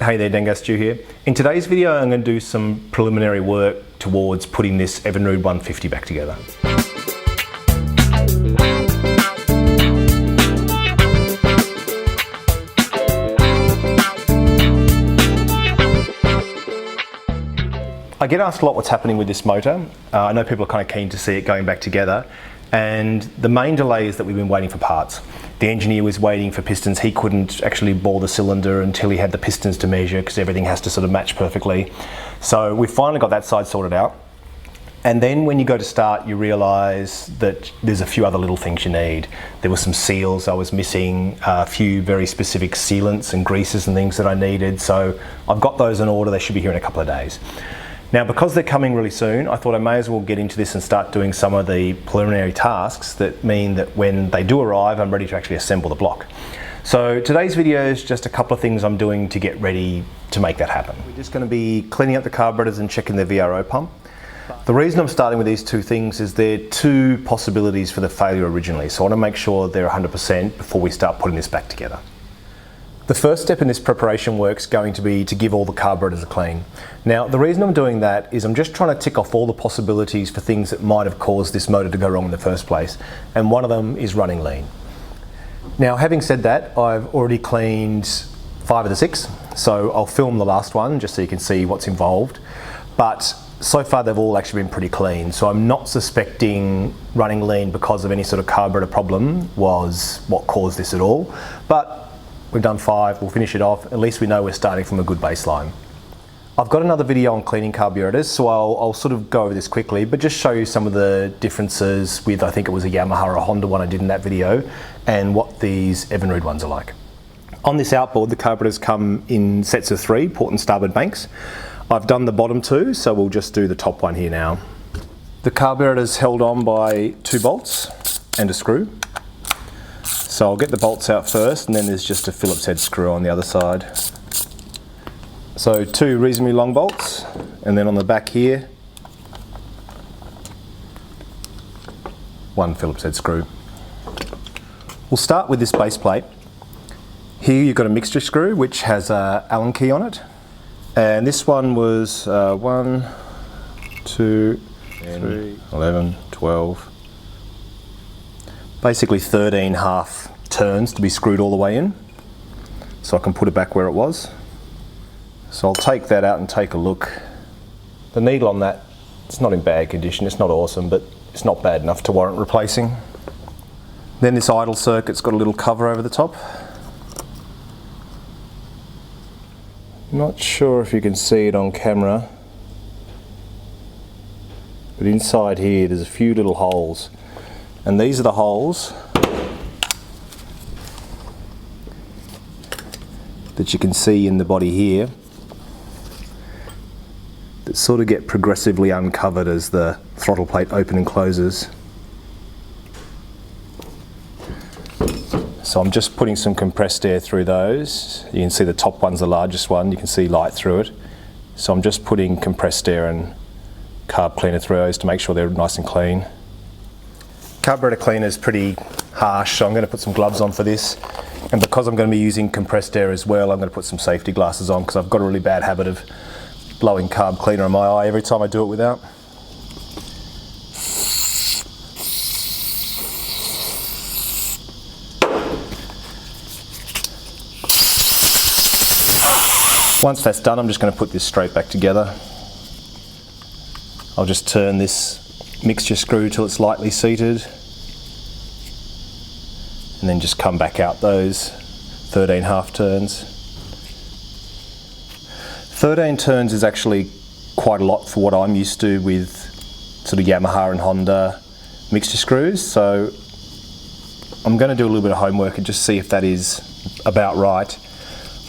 Hey there, Dengar Stu here. In today's video I'm going to do some preliminary work towards putting this Evinrude 150 back together. I get asked a lot what's happening with this motor. I know people are kind of keen to see it going back together, and the main delay is that we've been waiting for parts. The engineer was waiting for pistons. He couldn't actually bore the cylinder until he had the pistons to measure because everything has to sort of match perfectly. So we finally got that side sorted out. And then when you go to start, you realise that there's a few other little things you need. There were some seals I was missing, a few very specific sealants and greases and things that I needed. So I've got those in order. They should be here in a couple of days. Now, because they're coming really soon, I thought I may as well get into this and start doing some of the preliminary tasks that mean that when they do arrive, I'm ready to actually assemble the block. So today's video is just a couple of things I'm doing to get ready to make that happen. We're just going to be cleaning up the carburetors and checking the VRO pump. The reason I'm starting with these two things is there are two possibilities for the failure originally, so I want to make sure they're 100% before we start putting this back together. The first step in this preparation work is going to be to give all the carburetors a clean. Now, the reason I'm doing that is I'm just trying to tick off all the possibilities for things that might have caused this motor to go wrong in the first place, and one of them is running lean. Now, having said that, I've already cleaned 5 of the 6, so I'll film the last one just so you can see what's involved. But so far they've all actually been pretty clean, so I'm not suspecting running lean because of any sort of carburetor problem was what caused this at all. But we've done 5, we'll finish it off. At least we know we're starting from a good baseline. I've got another video on cleaning carburetors, so I'll sort of go over this quickly, but just show you some of the differences with, I think it was a Yamaha or a Honda one I did in that video, and what these Evinrude ones are like. On this outboard, the carburetors come in sets of 3, port and starboard banks. I've done the bottom 2, so we'll just do the top one here now. The carburetor's held on by 2 bolts and a screw. So I'll get the bolts out first, and then there's just a Phillips head screw on the other side. So 2 reasonably long bolts, and then on the back here, 1 Phillips head screw. We'll start with this base plate. Here you've got a mixture screw which has an Allen key on it, and this one was 1, 2, 3, 11, 12. Basically 13 half turns to be screwed all the way in, so I can put it back where it was. So I'll take that out and take a look. The needle on that, it's not in bad condition, it's not awesome, but it's not bad enough to warrant replacing. Then this idle circuit's got a little cover over the top. Not sure if you can see it on camera, but inside here there's a few little holes. And these are the holes that you can see in the body here that sort of get progressively uncovered as the throttle plate opens and closes. So I'm just putting some compressed air through those. You can see the top one's the largest one, you can see light through it. So I'm just putting compressed air and carb cleaner through those to make sure they're nice and clean. Carburetor cleaner is pretty harsh, so I'm going to put some gloves on for this. And because I'm going to be using compressed air as well, I'm going to put some safety glasses on because I've got a really bad habit of blowing carb cleaner in my eye every time I do it without. Once that's done, I'm just going to put this straight back together. I'll just turn this mixture screw till it's lightly seated, and then just come back out those 13 half turns. 13 turns is actually quite a lot for what I'm used to with sort of Yamaha and Honda mixture screws, so I'm going to do a little bit of homework and just see if that is about right.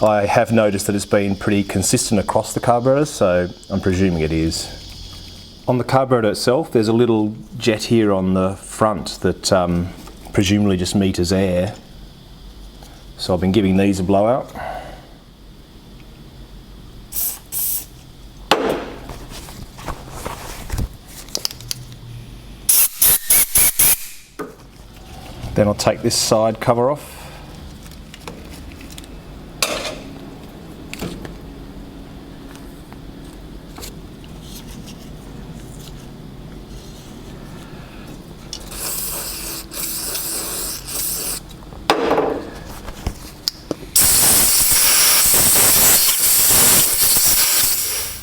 I have noticed that it's been pretty consistent across the carburetors, so I'm presuming it is. On the carburetor itself, there's a little jet here on the front that presumably just meters air. So I've been giving these a blowout. Then I'll take this side cover off.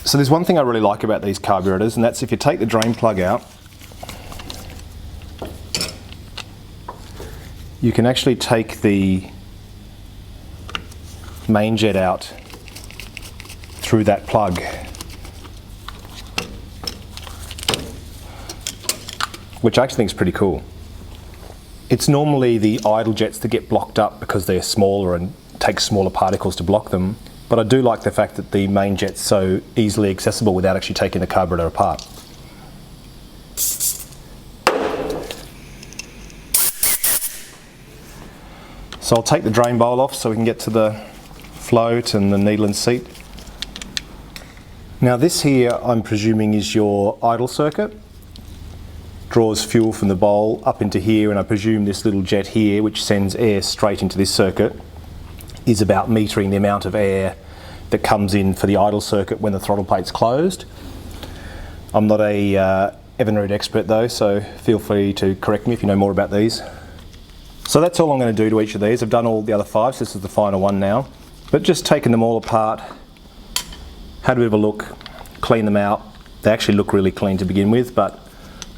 So there's one thing I really like about these carburetors, and that's if you take the drain plug out, you can actually take the main jet out through that plug, which I actually think is pretty cool. It's normally the idle jets that get blocked up because they're smaller and take smaller particles to block them, but I do like the fact that the main jet's so easily accessible without actually taking the carburetor apart. So I'll take the drain bowl off so we can get to the float and the needle and seat. Now this here, I'm presuming, is your idle circuit. Draws fuel from the bowl up into here, and I presume this little jet here, which sends air straight into this circuit, is about metering the amount of air that comes in for the idle circuit when the throttle plate's closed. I'm not a Evinrude expert though, so feel free to correct me if you know more about these. So that's all I'm going to do to each of these. I've done all the other 5, so this is the final one now. But just taking them all apart, had a bit of a look, clean them out. They actually look really clean to begin with, but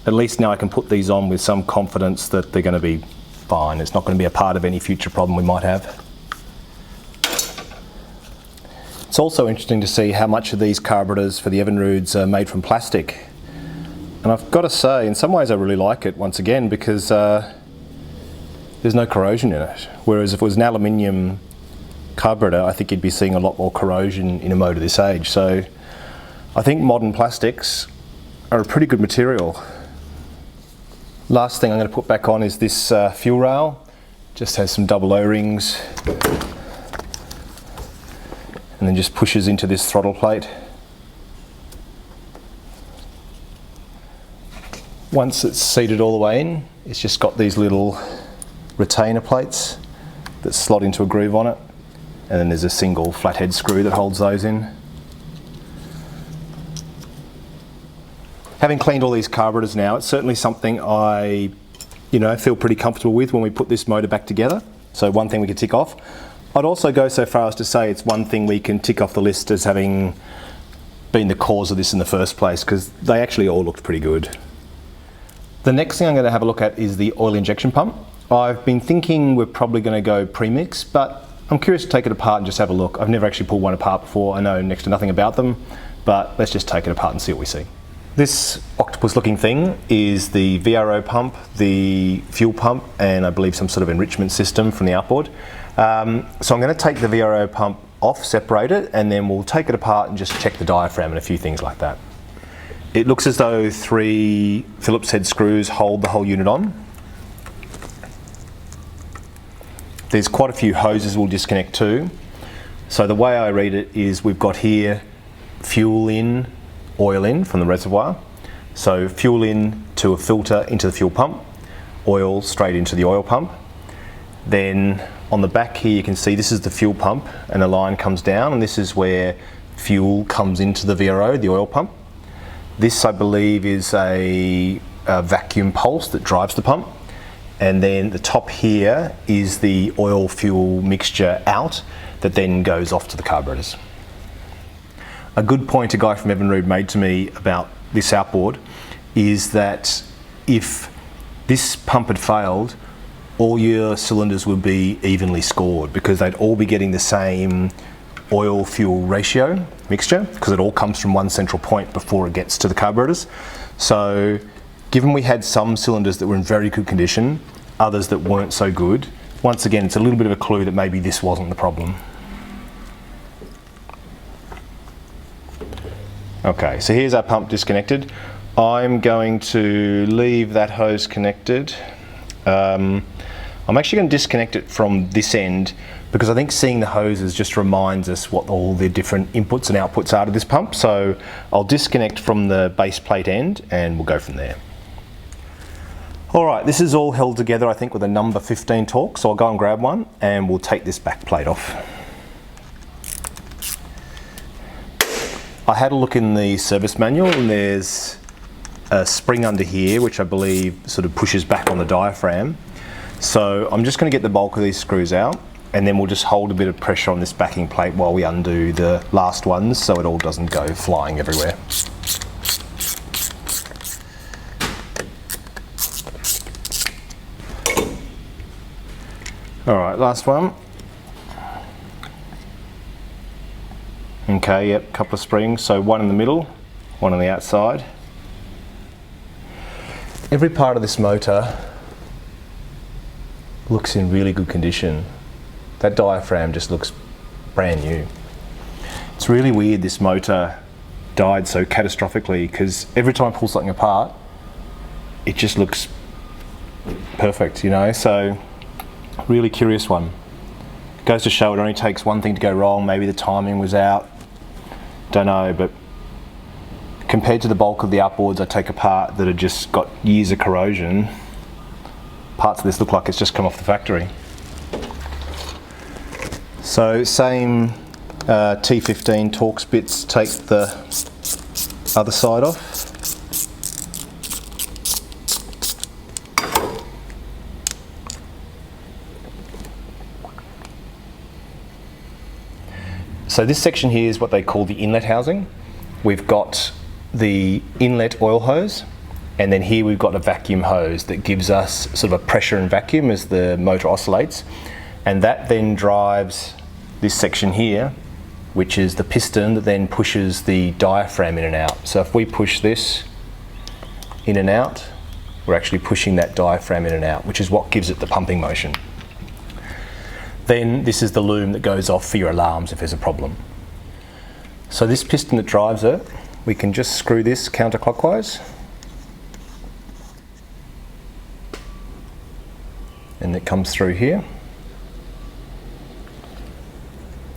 at least now I can put these on with some confidence that they're going to be fine. It's not going to be a part of any future problem we might have. It's also interesting to see how much of these carburetors for the Evinrudes are made from plastic. And I've got to say, in some ways I really like it once again, because there's no corrosion in it. Whereas if it was an aluminium carburetor, I think you'd be seeing a lot more corrosion in a motor this age. So I think modern plastics are a pretty good material. Last thing I'm going to put back on is this fuel rail. Just has some double O-rings and then just pushes into this throttle plate. Once it's seated all the way in, it's just got these little retainer plates that slot into a groove on it, and then there's a single flathead screw that holds those in. Having cleaned all these carburetors now, it's certainly something I feel pretty comfortable with when we put this motor back together. So one thing we can tick off. I'd also go so far as to say it's one thing we can tick off the list as having been the cause of this in the first place, because they actually all looked pretty good. The next thing I'm going to have a look at is the oil injection pump. I've been thinking we're probably going to go premix, but I'm curious to take it apart and just have a look. I've never actually pulled one apart before. I know next to nothing about them, but let's just take it apart and see what we see. This octopus looking thing is the VRO pump, the fuel pump, and I believe some sort of enrichment system from the outboard. So I'm going to take the VRO pump off, separate it, and then we'll take it apart and just check the diaphragm and a few things like that. It looks as though 3 Phillips head screws hold the whole unit on. There's quite a few hoses we'll disconnect too. So the way I read it is we've got here fuel in, oil in from the reservoir. So fuel in to a filter into the fuel pump, oil straight into the oil pump. Then on the back here you can see this is the fuel pump, and a line comes down, and this is where fuel comes into the VRO, the oil pump. This I believe is a vacuum pulse that drives the pump. And then the top here is the oil fuel mixture out that then goes off to the carburetors. A good point a guy from Evinrude made to me about this outboard is that if this pump had failed, all your cylinders would be evenly scored because they'd all be getting the same oil fuel ratio mixture, because it all comes from one central point before it gets to the carburetors. So given we had some cylinders that were in very good condition, others that weren't so good, once again it's a little bit of a clue that maybe this wasn't the problem. Okay, so here's our pump disconnected. I'm going to leave that hose connected. I'm actually going to disconnect it from this end because I think seeing the hoses just reminds us what all the different inputs and outputs are to this pump. So I'll disconnect from the base plate end and we'll go from there. Alright, this is all held together I think with a number 15 torque, so I'll go and grab one and we'll take this back plate off. I had a look in the service manual and there's a spring under here which I believe sort of pushes back on the diaphragm. So I'm just going to get the bulk of these screws out and then we'll just hold a bit of pressure on this backing plate while we undo the last ones so it all doesn't go flying everywhere. Alright, last one. Okay, yep, couple of springs, so one in the middle, one on the outside. Every part of this motor looks in really good condition. That diaphragm just looks brand new. It's really weird this motor died so catastrophically, because every time I pull something apart, it just looks perfect, you know, so really curious one. Goes to show it only takes one thing to go wrong, maybe the timing was out, don't know, but compared to the bulk of the outboards I take apart that have just got years of corrosion, parts of this look like it's just come off the factory. So same T15 Torx bits take the other side off. So this section here is what they call the inlet housing. We've got the inlet oil hose, and then here we've got a vacuum hose that gives us sort of a pressure and vacuum as the motor oscillates, and that then drives this section here, which is the piston that then pushes the diaphragm in and out. So if we push this in and out, we're actually pushing that diaphragm in and out, which is what gives it the pumping motion. Then this is the loom that goes off for your alarms if there's a problem. So this piston that drives it, we can just screw this counterclockwise, and it comes through here.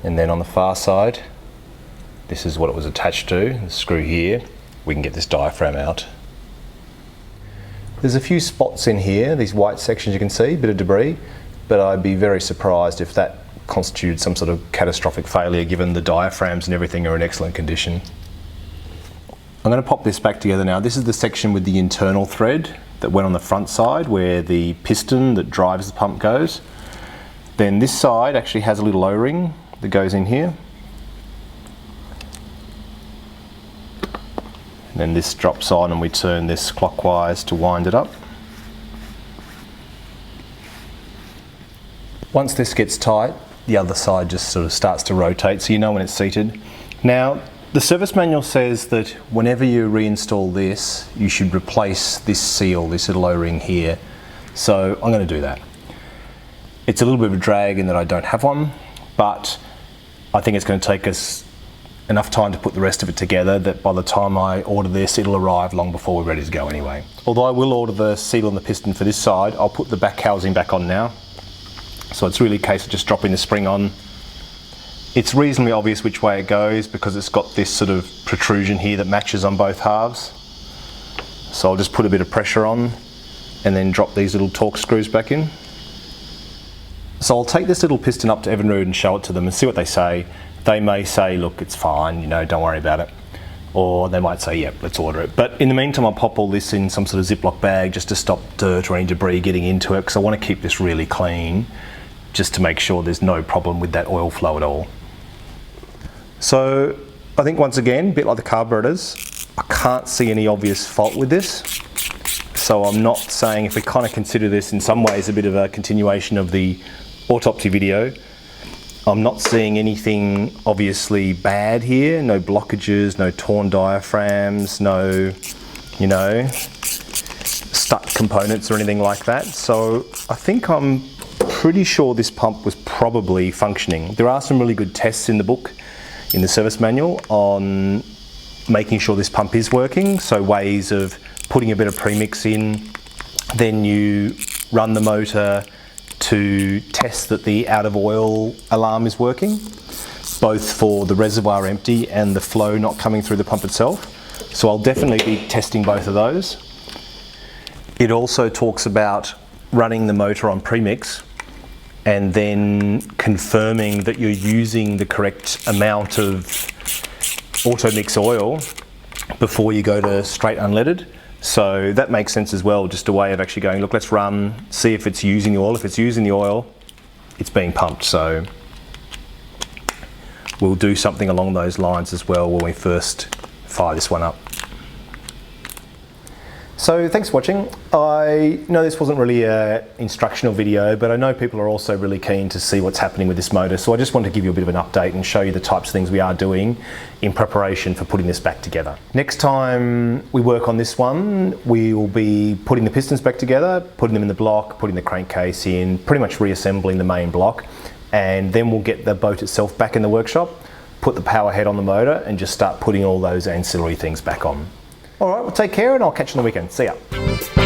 And then on the far side, this is what it was attached to, the screw here. We can get this diaphragm out. There's a few spots in here, these white sections you can see, a bit of debris, but I'd be very surprised if that constituted some sort of catastrophic failure given the diaphragms and everything are in excellent condition. I'm going to pop this back together now. This is the section with the internal thread that went on the front side where the piston that drives the pump goes. Then this side actually has a little O-ring that goes in here. And then this drops on and we turn this clockwise to wind it up. Once this gets tight, the other side just sort of starts to rotate, so you know when it's seated. Now, the service manual says that whenever you reinstall this, you should replace this seal, this little O-ring here. So I'm going to do that. It's a little bit of a drag in that I don't have one, but I think it's going to take us enough time to put the rest of it together that by the time I order this, it'll arrive long before we're ready to go anyway. Although I will order the seal on the piston for this side, I'll put the back housing back on now. So it's really a case of just dropping the spring on. It's reasonably obvious which way it goes because it's got this sort of protrusion here that matches on both halves. So I'll just put a bit of pressure on and then drop these little Torx screws back in. So I'll take this little piston up to Evinrude and show it to them and see what they say. They may say, look, it's fine, you know, don't worry about it. Or they might say, yep, let's order it. But in the meantime, I'll pop all this in some sort of Ziploc bag just to stop dirt or any debris getting into it because I want to keep this really clean, just to make sure there's no problem with that oil flow at all. So I think once again, a bit like the carburetors, I can't see any obvious fault with this. So I'm not saying, if we kind of consider this in some ways a bit of a continuation of the autopsy video, I'm not seeing anything obviously bad here, no blockages, no torn diaphragms, no, you know, stuck components or anything like that. So I think I'm pretty sure this pump was probably functioning. There are some really good tests in the book, in the service manual, on making sure this pump is working. So ways of putting a bit of premix in, then you run the motor to test that the out of oil alarm is working, both for the reservoir empty and the flow not coming through the pump itself. So I'll definitely be testing both of those. It also talks about running the motor on premix and then confirming that you're using the correct amount of auto mix oil before you go to straight unleaded. So that makes sense as well, just a way of actually going, look, let's run, see if it's using the oil. If it's using the oil, it's being pumped. So we'll do something along those lines as well when we first fire this one up. So thanks for watching. I know this wasn't really an instructional video, but I know people are also really keen to see what's happening with this motor. So I just wanted to give you a bit of an update and show you the types of things we are doing in preparation for putting this back together. Next time we work on this one, we will be putting the pistons back together, putting them in the block, putting the crankcase in, pretty much reassembling the main block, and then we'll get the boat itself back in the workshop, put the power head on the motor, and just start putting all those ancillary things back on. All right, well, take care, and I'll catch you on the weekend. See ya.